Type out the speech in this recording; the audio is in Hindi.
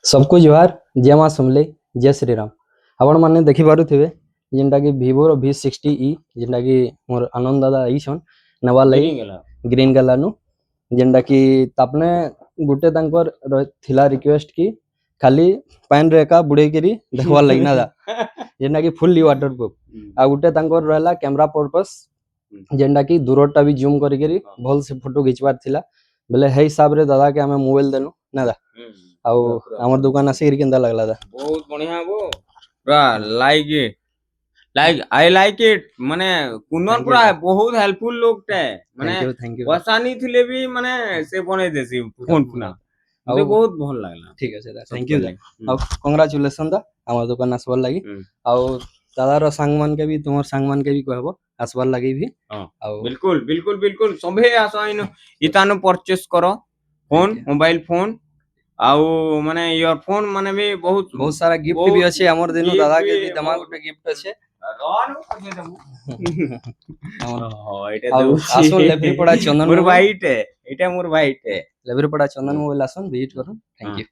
सबको जोहार जय मां समले जय श्री राम। आपण मैंने देखी पारुथिबे जेनटा कि Vivo रो V60e जेनटा कि मोर आनंद दादा आइछन नवा लई ग्रीन कलर नु जेनटा कि तापने गुटे तांकर थिला रिक्वेस्ट की खाली पैन रे का बुड़े करी देखवार लगना दा जेनटा कि फुल्ली वाटरप्रूफ आ गुटे तांकर रहला कैमरा पर्पस जेनटा कि दूरटा भी जूम करी करी भल से फोटो खिचवार थिला बेले हे हिसाब रे दादा के हमें मोबाइल देनु ना दा आउ हमर दुकान आसी केनता लागला दा बहुत बढ़िया वो पूरा लाइक आई लाइक इट माने कुंदन पूरा बहुत हेल्पफुल लोग टे माने थैंक यू वसानी थिले भी माने से बने देसी फोन पुना मते बहुत भल लागला। ठीक है दादा थैंक यू दा आउ कांग्रेचुलेशन दा हमर दुकान आसबार लागि आउ दादार सांग मान के भी तुमर सांग मान के भी कहबो आसबार लागि भी आउ बिल्कुल बिल्कुल बिल्कुल सबे आसो इन इतानो परचेस करो फोन मोबाइल फोन आउ माने इयरफोन माने भी बहुत सारा गिफ्ट भी अच्छे हमर दिनो दादा के भी दमा गुटे गिफ्ट अच्छे आसुन लेबरी पड़ा चंदन मोर भाईटे एटा मोर भाईटे लेबरी पड़ा चंदन मोबाइल आसुन विजिट करूं थैंक यू।